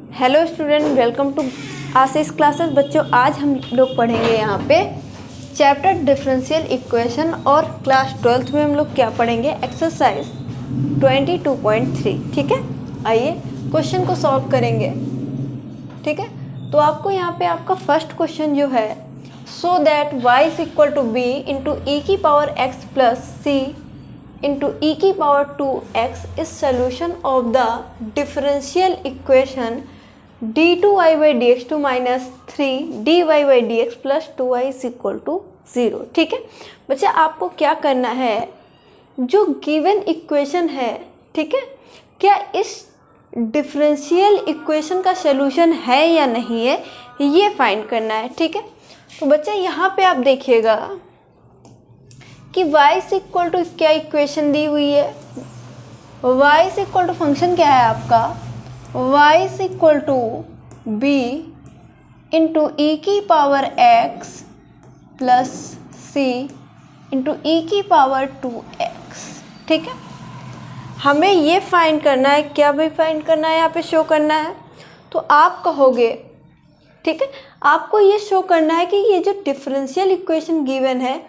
Hello student, welcome to Ashish classes. बच्चों, आज हम लोग पढ़ेंगे यहाँ पे चैप्टर डिफरेंशियल इक्वेशन और क्लास 12th में हम लोग क्या पढ़ेंगे, एक्सरसाइज 22.3। ठीक है, आइए क्वेश्चन को सॉल्व करेंगे। ठीक है, तो आपको यहाँ पे आपका फर्स्ट क्वेश्चन जो है, so that y is equal to B into E की power x plus C into E की power 2x is solution of the differential equation d2y by D X two minus 3dy by D x plus 2y is equal to 0। ठीक है बच्चे, आपको क्या करना है, जो गिवन इक्वेशन है, ठीक है, क्या इस डिफरेंशियल इक्वेशन का सोल्यूशन है या नहीं है, ये फाइंड करना है। ठीक है, तो बच्चे यहाँ पे आप देखिएगा कि y इज इक्वल टू क्या इक्वेशन दी हुई है, y is equal to function क्या है आपका, y is equal to b into E की power x plus c into E की पावर 2x। ठीक है, हमें ये फाइंड करना है, क्या भी फाइंड करना है, यहाँ पे शो करना है। तो आप कहोगे, ठीक है, आपको ये शो करना है कि ये जो डिफरेंशियल इक्वेशन गिवन है,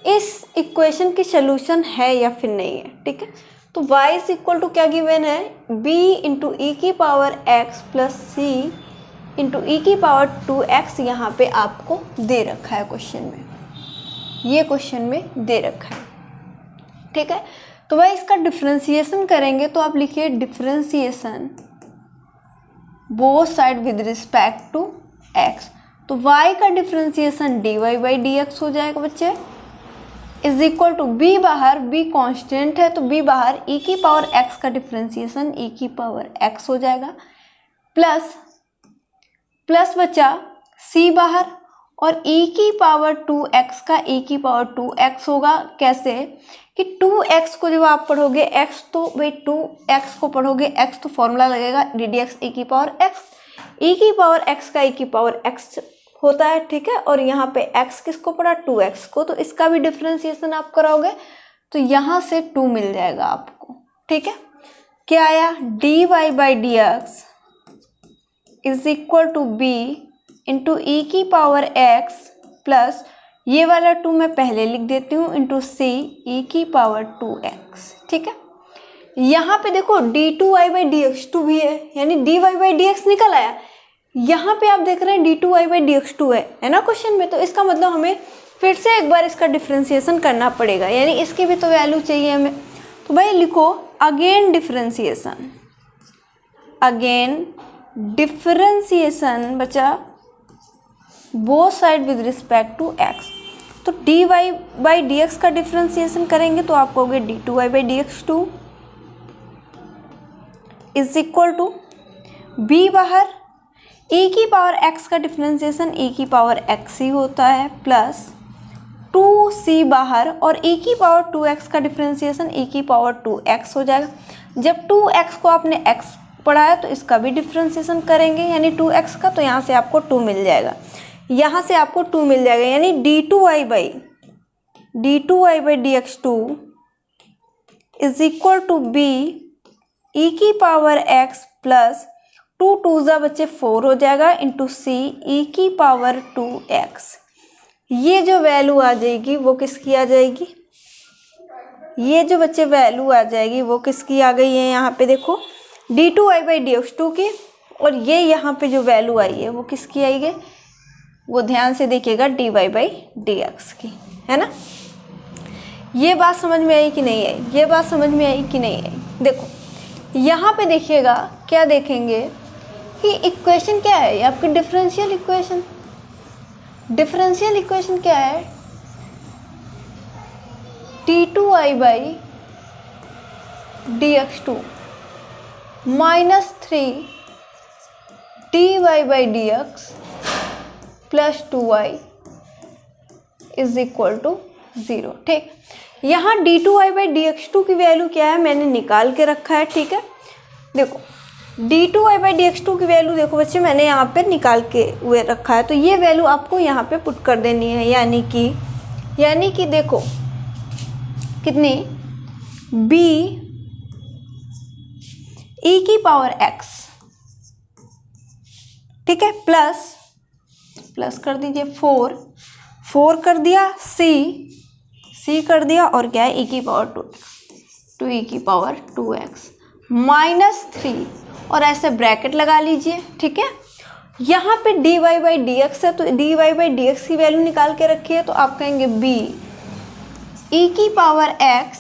इस इक्वेशन की सोल्यूशन है या फिर नहीं है। ठीक है, तो y इज इक्वल टू क्या गिवन है, b इंटू ई की power x plus c into E की पावर 2x यहाँ पे आपको दे रखा है क्वेश्चन में, ये क्वेश्चन में दे रखा है। ठीक है, तो वह इसका डिफरेंशिएशन करेंगे, तो आप लिखिए differentiation both side with respect to x। तो y का differentiation dy by D x हो जाएगा बच्चे, इज इक्वल टू b बाहर, b कांस्टेंट है तो b बाहर, e की पावर x का डिफरेंशिएशन e की पावर x हो जाएगा, प्लस प्लस बचा c बाहर और e की पावर 2x का e की पावर 2x होगा। कैसे कि 2x को जब आप पढ़ोगे x, तो भाई 2x को पढ़ोगे x, तो फॉर्मूला लगेगा डी डी एक्स e की पावर x, e की पावर x का e की पावर x होता है। ठीक है, और यहाँ पे x किसको पढ़ा, 2x को, तो इसका भी डिफरेंशिएशन आप कराओगे तो यहाँ से 2 मिल जाएगा आपको। ठीक है, क्या आया, dy by D X is equal to B into E की पावर x प्लस ये वाला 2 मैं पहले लिख देती हूँ इंटू सी ई की पावर 2x। ठीक है, यहाँ पे देखो d2y बाई डी एक्स 2 भी है, यानी dy बाई डी एक्स निकल आया। यहाँ पे आप देख रहे हैं d2y बाई डी एक्स 2 है ना क्वेश्चन में, तो इसका मतलब हमें फिर से एक बार इसका डिफरेंशिएशन करना पड़ेगा, यानी इसकी भी तो वैल्यू चाहिए हमें। तो भाई लिखो अगेन डिफरेंशिएशन, अगेन डिफरेंशिएशन बचा both side with respect to x। तो dy बाई डी एक्स का डिफरेंशिएशन करेंगे तो आप कहोगे d2y by D x 2 is equal to b बाहर, e की पावर x का डिफरेंशिएशन e की पावर x ही होता है, प्लस 2c बाहर और e की पावर 2x का डिफरेंशिएशन e की पावर 2x हो जाएगा। जब 2x को आपने x पढ़ाया तो इसका भी डिफरेंशिएशन करेंगे, यानी 2x का, तो यहाँ से आपको 2 मिल जाएगा, यहाँ से आपको 2 मिल जाएगा, यानी d2y by D x 2 is equal to b ई की पावर x प्लस 2 2 जा बच्चे 4 हो जाएगा इंटू सी ई की पावर 2x। ये जो वैल्यू आ जाएगी वो किसकी आ जाएगी, ये जो बच्चे वैल्यू आ जाएगी वो किसकी आ गई है, यहाँ पे देखो d2y बाई डी एक्स 2 की, और ये यहाँ पे जो वैल्यू आई है वो किसकी आई है, वो ध्यान से देखिएगा dy बाई डी एक्स की, है ना। ये बात समझ में आई कि नहीं आई, ये बात समझ में आई कि नहीं आई। देखो यहाँ पे देखिएगा, क्या देखेंगे कि इक्वेशन क्या है, ये आपकी डिफरेंशियल इक्वेशन, डिफरेंशियल इक्वेशन क्या है, d2y by D x 2 minus 3dy by D x plus 2y is equal to 0। ठीक, यहाँ d2y बाई डी एक्स 2 की वैल्यू क्या है, मैंने निकाल के रखा है। ठीक है, देखो d2y बाई डी एक्स 2 की वैल्यू देखो बच्चे मैंने यहाँ पे निकाल के हुए रखा है, तो ये वैल्यू आपको यहाँ पे पुट कर देनी है, यानी कि देखो कितनी, b ई की पावर x ठीक है, प्लस कर दीजिए 4 कर दिया, सी कर दिया, और क्या है, e की पावर 2 e की पावर 2x -3, और ऐसे ब्रैकेट लगा लीजिए। ठीक है, यहाँ पे dy बाई dx है, तो dy बाई dx की वैल्यू निकाल के रखिए, तो आप कहेंगे b e की power x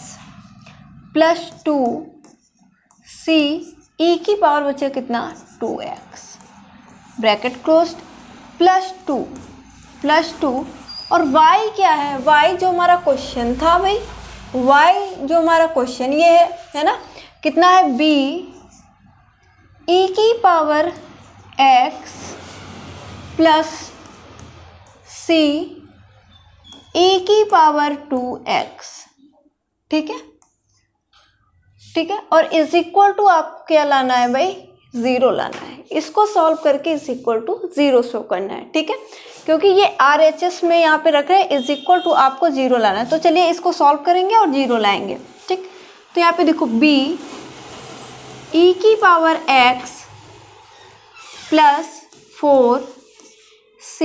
plus 2 c e की पावर बचे कितना 2x, bracket closed, plus two और y क्या है, y जो हमारा क्वेश्चन था भाई, y जो हमारा क्वेश्चन ये है ना, कितना है b e की power x plus c e की पावर 2x। ठीक है, और इज इक्वल टू आपको क्या लाना है भाई, 0 लाना है। इसको सॉल्व करके इज इक्वल टू 0 शो करना है। ठीक है, क्योंकि ये RHS में यहाँ पे रख रहे हैं, इज इक्वल टू आपको 0 लाना है। तो चलिए इसको सॉल्व करेंगे और 0 लाएंगे। ठीक, तो यहाँ पे देखो b e की power x plus 4c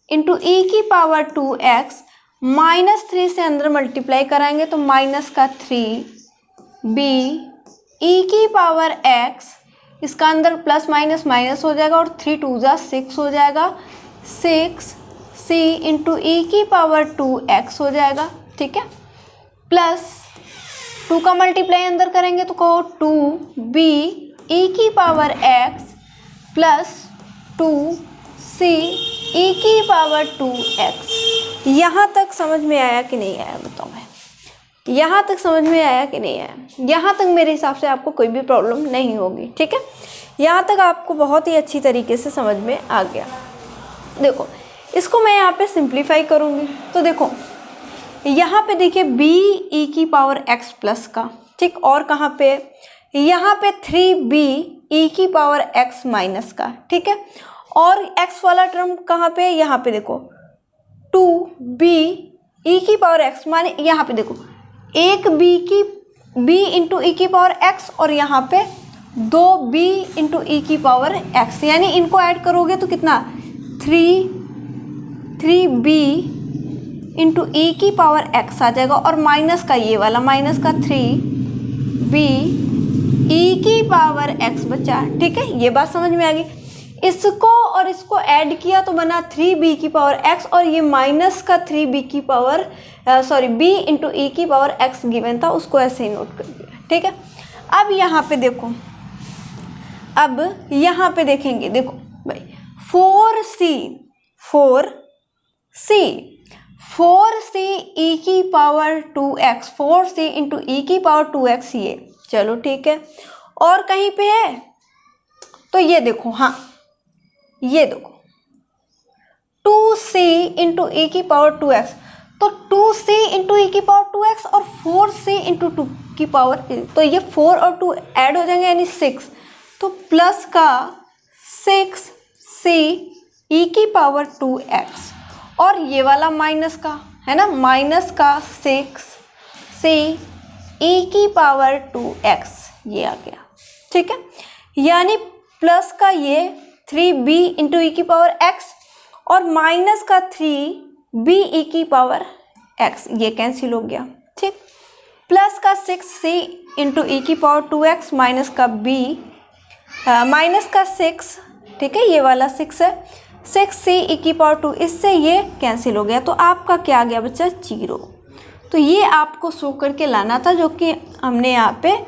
into e की पावर 2x -3 से अंदर मल्टीप्लाई कराएंगे तो माइनस का 3 b e की पावर x, इसका अंदर प्लस माइनस माइनस हो जाएगा और 3 2 जा 6 हो जाएगा, 6c इंटू e की पावर 2x हो जाएगा। ठीक है, प्लस 2 का मल्टीप्लाई अंदर करेंगे तो कहो 2b e की power x plus 2c e की पावर 2x। यहाँ तक समझ में आया कि नहीं आया बताओ मैं, यहाँ तक समझ में आया कि नहीं आया? यहाँ तक मेरे हिसाब से आपको कोई भी प्रॉब्लम नहीं होगी। ठीक है, यहाँ तक आपको बहुत ही अच्छी तरीके से समझ में आ गया। देखो इसको मैं यहाँ पे सिंप्लीफाई करूँगी तो देखो यहाँ पे देखिए b e की पावर x प्लस का, ठीक, और कहाँ पे, यहाँ पे 3b e की पावर x माइनस का। ठीक है, और x वाला टर्म कहाँ पे, यहाँ पे देखो 2b e की पावर x, माने यहाँ पे देखो एक b इंटू ई की पावर x और यहाँ पे 2b इंटू ई की पावर x, यानी इनको ऐड करोगे तो कितना 3b इंटू ई की पावर x आ जाएगा, और माइनस का ये वाला माइनस का 3b ई की पावर x बचा। ठीक है, ये बात समझ में आ गई। इसको और इसको ऐड किया तो बना 3b की पावर x, और ये माइनस का 3b की पावर b इंटू ई की पावर x गिवन था, उसको ऐसे ही नोट कर दिया। ठीक है, अब यहाँ पे देखो, अब यहाँ पे देखेंगे, देखो भाई 4c ई की power 2x, 4c into E की पावर 2x, ये चलो ठीक है। और कहीं पे है तो ये देखो, हाँ ये देखो 2c इंटू ई की पावर 2x, तो 2c इंटू ई की पावर 2x और 4c इंटू 2 की पावर, तो ये 4 और 2 ऐड हो जाएंगे यानी 6, तो प्लस का 6c ई की पावर 2x, और ये वाला माइनस का है ना, माइनस का 6c ई की पावर 2x, ये आ गया। ठीक है, यानी प्लस का ये 3b इंटू ई की पावर x और माइनस का 3b ई की पावर x, ये कैंसिल हो गया। ठीक, प्लस का 6c इंटू ई की पावर 2x माइनस का माइनस का 6, ठीक है, ये वाला 6 है, 6c ई की पावर 2, इससे ये कैंसिल हो गया, तो आपका क्या आ गया बच्चा 0। तो ये आपको शो करके लाना था, जो कि हमने यहाँ पे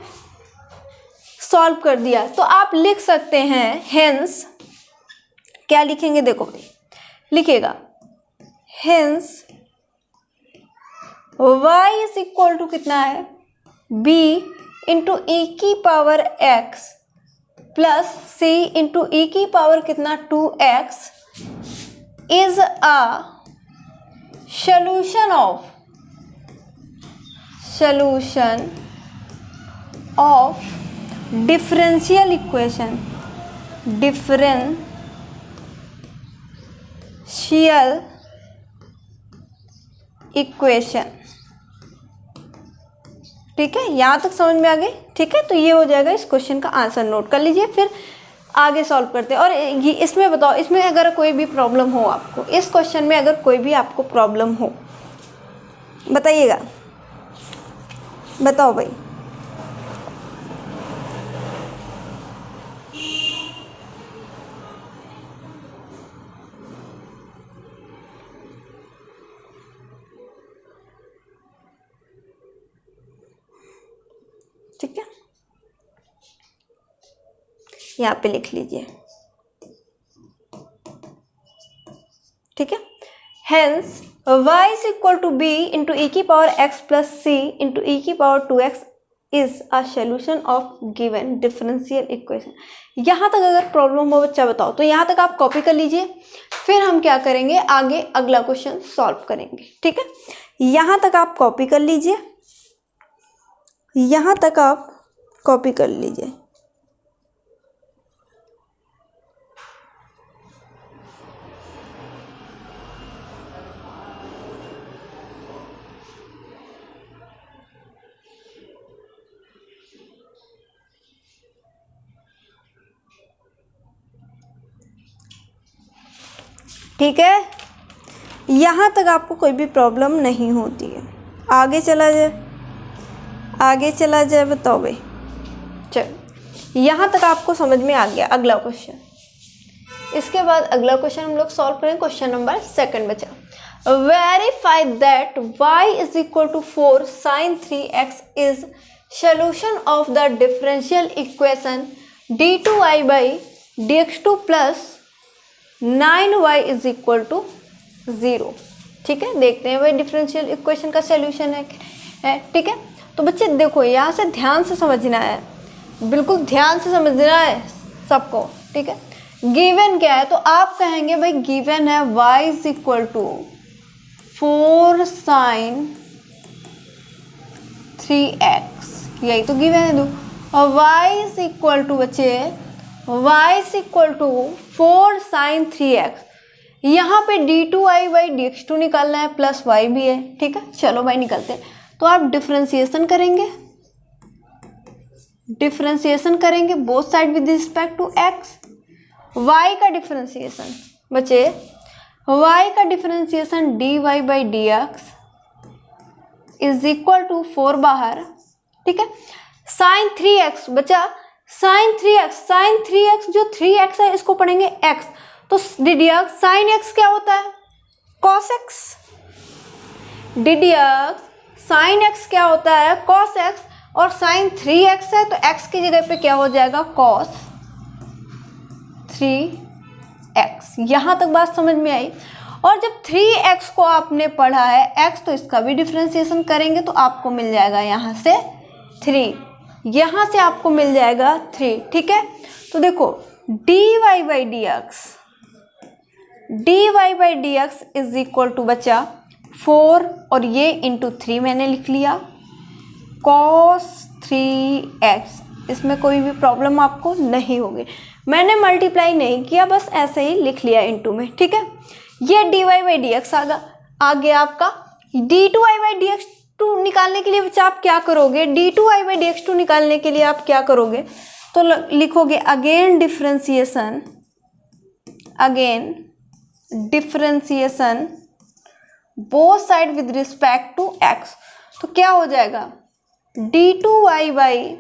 सॉल्व कर दिया। तो आप लिख सकते हैं, हेंस क्या लिखेंगे, देखो लिखेगा hence y is equal to कितना है b इंटू ई की power x plus c into E की पावर कितना 2x is a solution of differential equation, ठीक है, यहाँ तक समझ में आ गई। ठीक है, तो ये हो जाएगा इस क्वेश्चन का आंसर, नोट कर लीजिए। फिर आगे सॉल्व करते हैं। और ये इसमें बताओ, इसमें अगर कोई भी प्रॉब्लम हो आपको, इस क्वेश्चन में अगर कोई भी आपको प्रॉब्लम हो बताइएगा, बताओ भाई। ठीक है, यहाँ पे लिख लीजिए। ठीक है, hence y is equal to B into E की power x plus C into E की power 2x is a solution of given differential equation. यहाँ तक अगर प्रॉब्लम हो बच्चा बताओ, तो यहाँ तक आप कॉपी कर लीजिए, फिर हम क्या करेंगे आगे अगला क्वेश्चन सॉल्व करेंगे। ठीक है, यहाँ तक आप कॉपी कर लीजिए, यहाँ तक आप कॉपी कर लीजिए। ठीक है, यहाँ तक आपको कोई भी प्रॉब्लम नहीं होती है। आगे चला जाए, आगे चला जाए, बताओ भाई। चलो, यहाँ तक आपको समझ में आ गया। अगला क्वेश्चन, इसके बाद अगला क्वेश्चन हम लोग सॉल्व करें। क्वेश्चन नंबर 2 बचा। Verify that y is equal to 4 sin 3x is solution of the differential equation d2y by dx2 plus 9y is equal to 0। ठीक है, देखते हैं भाई डिफरेंशियल इक्वेशन का सोल्यूशन है। ठीक है, तो बच्चे देखो यहाँ से ध्यान से समझना है, बिल्कुल ध्यान से समझना है सबको। ठीक है, गिवन क्या है, तो आप कहेंगे भाई गिवन है y is equal to 4 sin 3x, यही तो गिवन है। दो और y इज इक्वल टू बच्चे y is equal to 4 sin 3x। यहाँ पे d2y बाई dx2 निकालना है, प्लस y भी है। ठीक है, चलो भाई निकलते हैं। तो आप डिफरेंशिएशन करेंगे, डिफरेंशिएशन करेंगे both side with respect to x। y का डिफरेंशिएशन बचे, y का differentiation dy by dx is equal to 4 बाहर। ठीक है, साइन 3x बचा, साइन 3x जो 3x है इसको पढ़ेंगे x, तो dx साइन x क्या होता है cos x, dx sine x क्या होता है cos x, और साइन 3x है तो x की जगह पे क्या हो जाएगा cos 3x। यहाँ तक बात समझ में आई। और जब 3x को आपने पढ़ा है x, तो इसका भी डिफरेंशिएशन करेंगे तो आपको मिल जाएगा यहाँ से 3, यहाँ से आपको मिल जाएगा 3। ठीक है, तो देखो dy by dx is equal to बचा 4 और ये इंटू 3 मैंने लिख लिया cos 3x। इसमें कोई भी प्रॉब्लम आपको नहीं होगी, मैंने मल्टीप्लाई नहीं किया, बस ऐसे ही लिख लिया इंटू में। ठीक है, ये dy बाई dx आ गया आपका। d2y बाई dx2 निकालने के लिए बच्चा आप क्या करोगे, d2y बाई dx2 निकालने के लिए आप क्या करोगे, तो लिखोगे again differentiation both side with respect to x। तो क्या हो जाएगा d2y by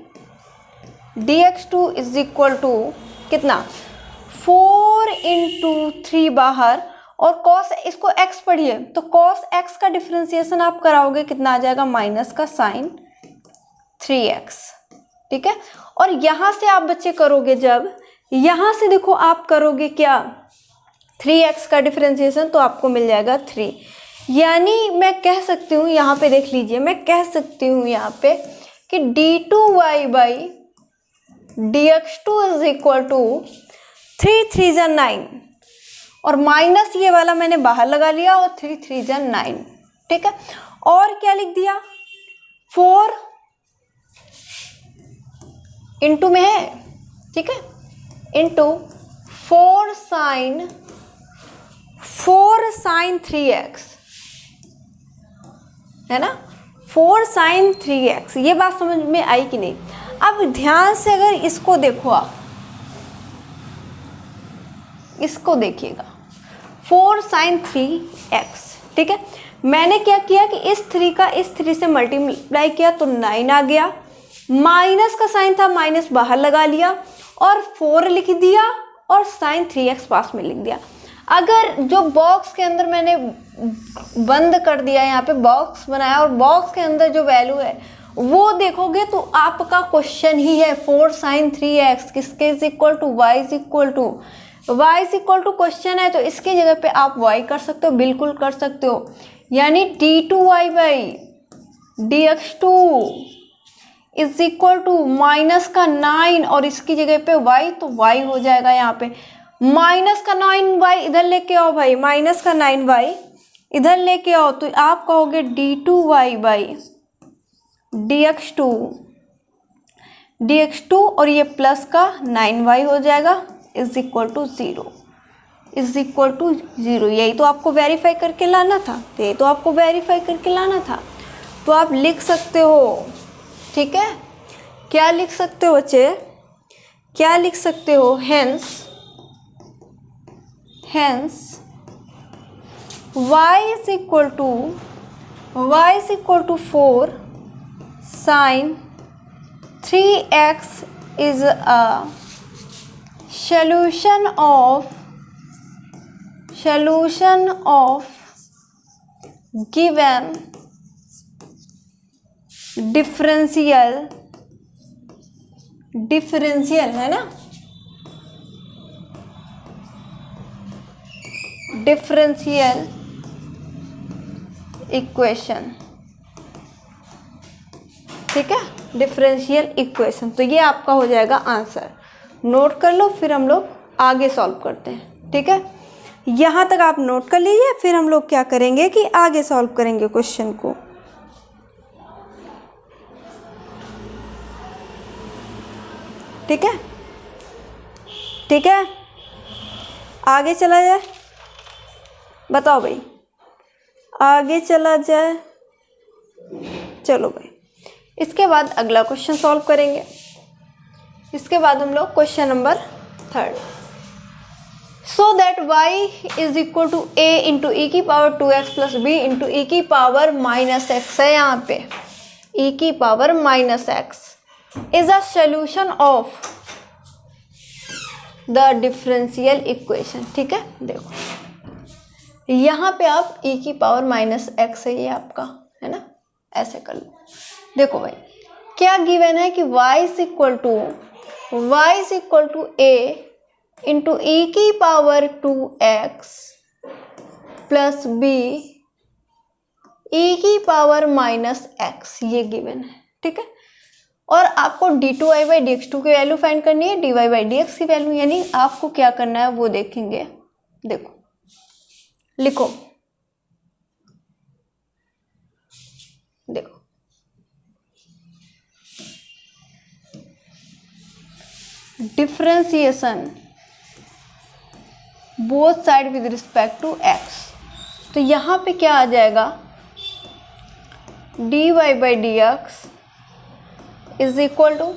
dx2 is equal to कितना 4 इंटू 3 बाहर, और cos, इसको x पढ़िए, तो cos x का डिफरेंशिएशन आप कराओगे कितना आ जाएगा माइनस का sin 3x। ठीक है, और यहाँ से आप बच्चे करोगे, जब यहाँ से देखो आप करोगे क्या 3x का डिफरेंशिएशन, तो आपको मिल जाएगा 3। यानी मैं कह सकती हूँ, यहाँ पे देख लीजिए, मैं कह सकती हूँ यहाँ पे कि d2y by dx2 is equal to 3 3 जा 9, और माइनस ये वाला मैंने बाहर लगा लिया, और 3 3 जा 9। ठीक है, और क्या लिख दिया 4 इंटू में है। ठीक है, इंटू 4 साइन 3x है ना, 4 साइन 3x। ये बात समझ में आई कि नहीं। अब ध्यान से अगर इसको देखो आप, इसको देखिएगा 4 sin 3x, ठीक है। मैंने क्या किया कि इस 3 का इस 3 से मल्टीप्लाई किया तो 9 आ गया, माइनस का साइन था माइनस बाहर लगा लिया और 4 लिख दिया और sin 3x पास में लिख दिया। अगर जो बॉक्स के अंदर मैंने बंद कर दिया, यहाँ पे बॉक्स बनाया और बॉक्स के अंदर जो वैल्यू है वो देखोगे तो आपका क्वेश्चन ही है 4 sin 3x किसके is equal to y is equal to question है, तो इसकी जगह पे आप y कर सकते हो, बिल्कुल कर सकते हो। यानी d2y by dx2 is equal to minus का 9 और इसकी जगह पे y, तो y हो जाएगा यहाँ पे माइनस का 9y इधर लेके आओ भाई, माइनस का 9y इधर लेके आओ तो आप कहोगे d2y बाई dx2 और ये प्लस का 9y हो जाएगा is equal to 0, is equal to 0। यही तो आपको वेरीफाई करके लाना था, यही तो आपको वेरीफाई करके लाना था। तो आप लिख सकते हो, ठीक है। क्या लिख सकते हो बच्चे, क्या लिख सकते हो, hence y is equal to 4 sin 3x is a solution of given differential है ना, डिफरेंशियल इक्वेशन, ठीक है, डिफरेंशियल इक्वेशन। तो ये आपका हो जाएगा आंसर, नोट कर लो, फिर हम लोग आगे सॉल्व करते हैं, ठीक है। यहाँ तक आप नोट कर लीजिए, फिर हम लोग क्या करेंगे कि आगे सॉल्व करेंगे क्वेश्चन को। ठीक है, ठीक है, आगे चला जाए, बताओ भाई, आगे चला जाए, चलो भाई। इसके बाद अगला क्वेश्चन सॉल्व करेंगे। इसके बाद हम लोग question number 3, so that y is equal to a into E की power 2x plus b into E की पावर माइनस एक्स है, यहाँ पे e की power minus x is a solution of the differential equation. ठीक है, देखो यहाँ पे आप e की पावर माइनस एक्स है, ये आपका है ना, ऐसे कर लो। देखो भाई क्या गिवन है कि y is equal to a into E की पावर 2x प्लस b ई की पावर माइनस एक्स, ये गिवन है। ठीक है, और आपको d2y बाई dx2 की वैल्यू फाइंड करनी है, dy बाई dx की वैल्यू, यानी आपको क्या करना है वो देखेंगे। देखो लिखो, देखो differentiation both side with respect to x, तो यहाँ पे क्या आ जाएगा, dy by dx is equal to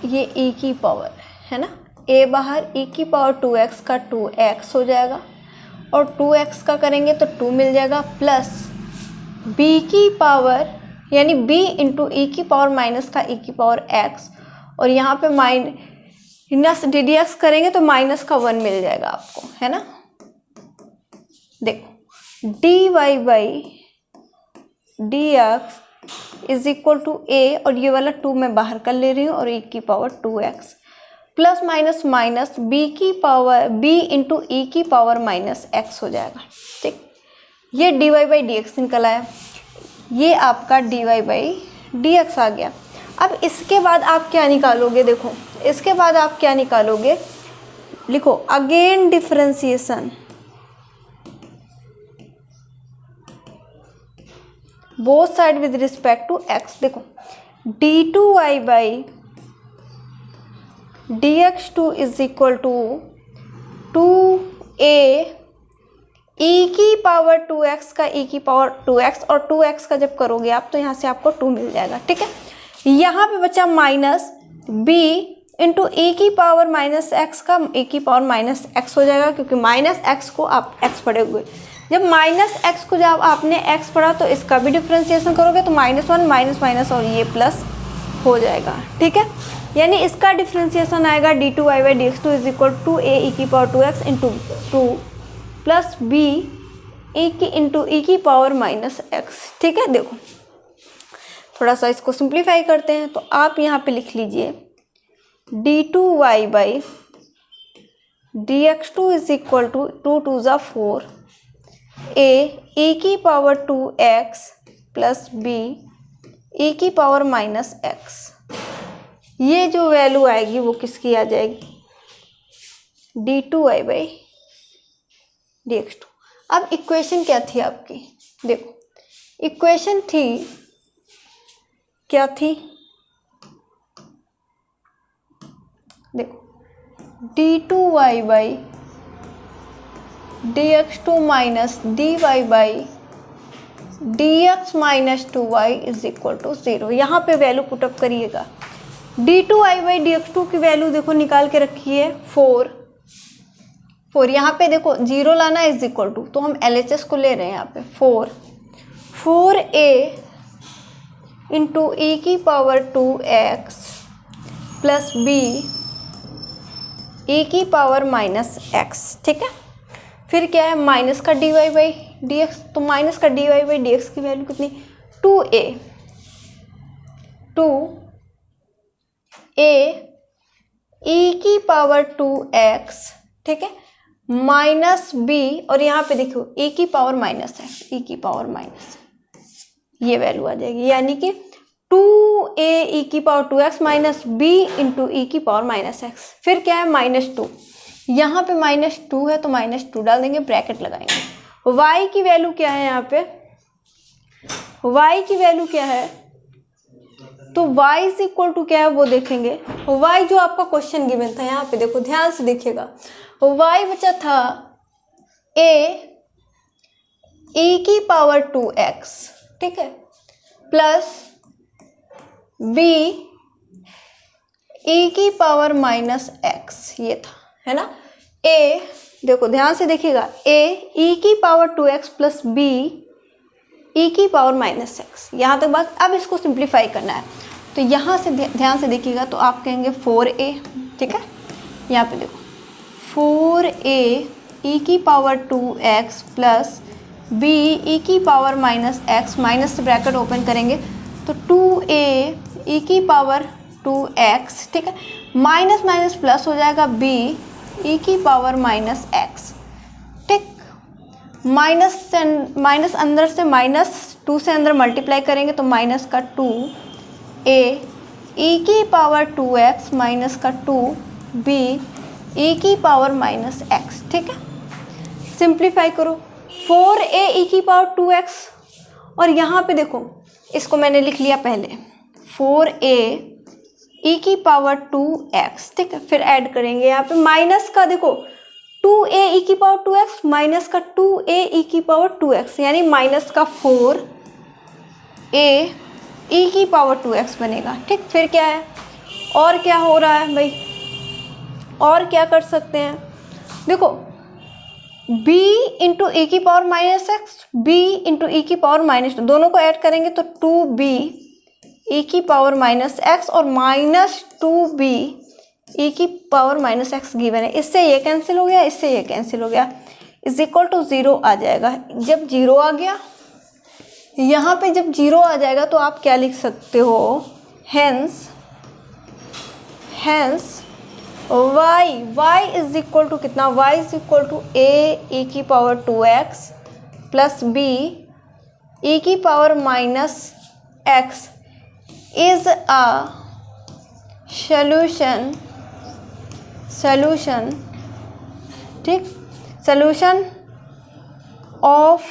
ये e की पावर है ना, a बाहर e की पावर 2x का 2x हो जाएगा, और 2x का करेंगे तो 2 मिल जाएगा, प्लस b की पावर यानी b इंटू ई की पावर माइनस का e की पावर x, और यहाँ पे माइनस ddx करेंगे तो माइनस का 1 मिल जाएगा आपको, है ना। देखो dy by dx is equal to a, और ये वाला 2 मैं बाहर कर ले रही हूँ, और e की power 2x plus minus minus b की पावर b इंटू ई की पावर माइनस x हो जाएगा। ठीक, ये dy बाई dx निकल आया, ये आपका dy बाई dx आ गया। अब इसके बाद आप क्या निकालोगे, देखो इसके बाद आप क्या निकालोगे, लिखो again differentiation both side with respect to x। देखो d2y by dx2 is equal to 2a e की पावर 2x का e की पावर 2x, और 2x का जब करोगे आप तो यहाँ से आपको 2 मिल जाएगा। ठीक है, यहाँ पे बचा माइनस b इंटू ई की पावर माइनस एक्स का ई की पावर माइनस एक्स हो जाएगा, क्योंकि माइनस एक्स को आप एक्स पढ़े हुए। जब माइनस एक्स को जब आपने एक्स पढ़ा तो इसका भी डिफ्रेंसिएशन करोगे तो -1 माइनस माइनस और ये प्लस हो जाएगा, ठीक है। यानी इसका डिफ्रेंसिएशन आएगा d2y/dx2 is equal to a e की power 2x into 2 plus b into E की पावर माइनस एक्स, ठीक है। देखो थोड़ा सा इसको सिंप्लीफाई करते हैं, तो आप यहाँ पे लिख लीजिए d2y/dx2 इज इक्वल टू 2 2 ज़ा 4 a e की power 2x plus b e की पावर माइनस एक्स। ये जो वैल्यू आएगी वो किसकी आ जाएगी, d2y/dx2। अब इक्वेशन क्या थी आपकी, देखो इक्वेशन थी क्या थी, देखो d2y/dx2 minus dy/dx minus 2y is equal to 0। यहाँ पे वैल्यू पुटअप करिएगा। d2y/dx2 की वैल्यू देखो निकाल के रखिए 4 यहाँ पे देखो 0 लाना इज इक्वल टू, तो हम LHS को ले रहे हैं यहाँ पे 4a इंटू ई की पावर 2x प्लस b ई की पावर माइनस एक्स, ठीक है। फिर क्या है, माइनस का dy/dx, तो माइनस का dy/dx की वैल्यू कितनी, 2a ई की पावर 2x, ठीक है, माइनस b और यहाँ पे देखो e की पावर माइनस एक्स, ई की पावर माइनस, ये वैल्यू आ जाएगी। यानी कि 2a e की power 2x minus b into E की पावर माइनस एक्स। फिर क्या है, -2, यहाँ पे -2 है तो -2 डाल देंगे, ब्रैकेट लगाएंगे। y की वैल्यू क्या है, यहाँ पे y की वैल्यू क्या है, तो y इज इक्वल टू क्या है वो देखेंगे। y जो आपका क्वेश्चन गिवन था, यहाँ पे देखो ध्यान से देखिएगा, y बचा था a e की पावर 2x, ठीक है, प्लस b e की पावर माइनस एक्स, ये था, है ना। a देखो ध्यान से देखिएगा, a e की power 2x plus b e की पावर माइनस एक्स, यहाँ तक बात। अब इसको सिंप्लीफाई करना है, तो यहाँ से ध्यान से देखिएगा, तो आप कहेंगे 4a, ठीक है। यहाँ पे देखो 4a e की power 2x plus b e की पावर माइनस एक्स, माइनस से ब्रैकेट ओपन करेंगे तो 2a e की पावर 2x, ठीक है, माइनस माइनस प्लस हो जाएगा b e की पावर माइनस एक्स, ठीक। माइनस अंदर से -2 से अंदर मल्टीप्लाई करेंगे तो माइनस का 2a e की पावर 2x माइनस का 2b e की पावर माइनस एक्स, ठीक है। सिंप्लीफाई करो, 4a e की पावर 2x और यहाँ पे देखो इसको मैंने लिख लिया पहले 4a e की पावर 2x, ठीक है। फिर ऐड करेंगे यहाँ पे माइनस का, देखो 2a e की पावर 2x माइनस का 2a e की पावर 2x, यानी माइनस का 4a e की पावर 2x बनेगा, ठीक। फिर क्या है, और क्या हो रहा है भाई, और क्या कर सकते हैं, देखो b इंटू ई की power minus X, b into E की पावर -2, दोनों को ऐड करेंगे तो 2b ई की पावर माइनस एक्स और -2b ई की पावर माइनस एक्स गिवन है। इससे ये कैंसिल हो गया, इससे ये कैंसिल हो गया, इज इक्वल टू 0 आ जाएगा। जब 0 आ गया, यहाँ पे जब 0 आ जाएगा तो आप क्या लिख सकते हो, hence y is equal to कितना, y is equal to a e की power 2x plus b e की power minus x is a solution, ठीक, सॉल्यूशन ऑफ,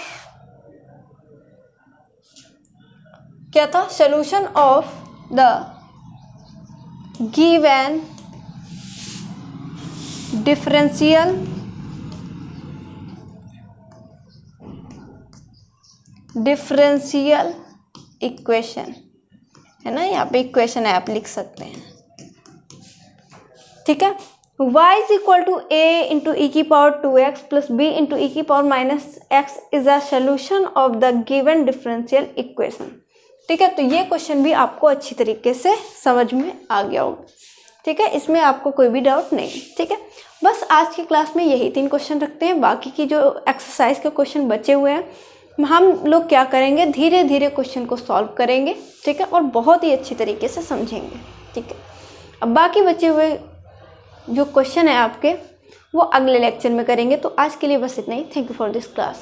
क्या था, solution of the given differential equation, है ना। यहाँ पे इक्वेशन है, आप लिख सकते हैं। ठीक है। y is equal to A into E की power 2x plus B into E की power minus x is a solution of the given differential equation. ठीक है, तो ये क्वेश्चन भी आपको अच्छी तरीके से समझ में आ गया होगा। ठीक है, इसमें आपको कोई भी डाउट नहीं। ठीक है, बस आज की क्लास में यही 3 क्वेश्चन रखते हैं। बाकी की जो एक्सरसाइज के क्वेश्चन बचे हुए हैं हम लोग क्या करेंगे, धीरे धीरे क्वेश्चन को सॉल्व करेंगे। ठीक है, और बहुत ही अच्छी तरीके से समझेंगे। ठीक है, अब बाकी बचे हुए जो क्वेश्चन है आपके वो अगले लेक्चर में करेंगे। तो आज के लिए बस इतना ही। Thank you for this class.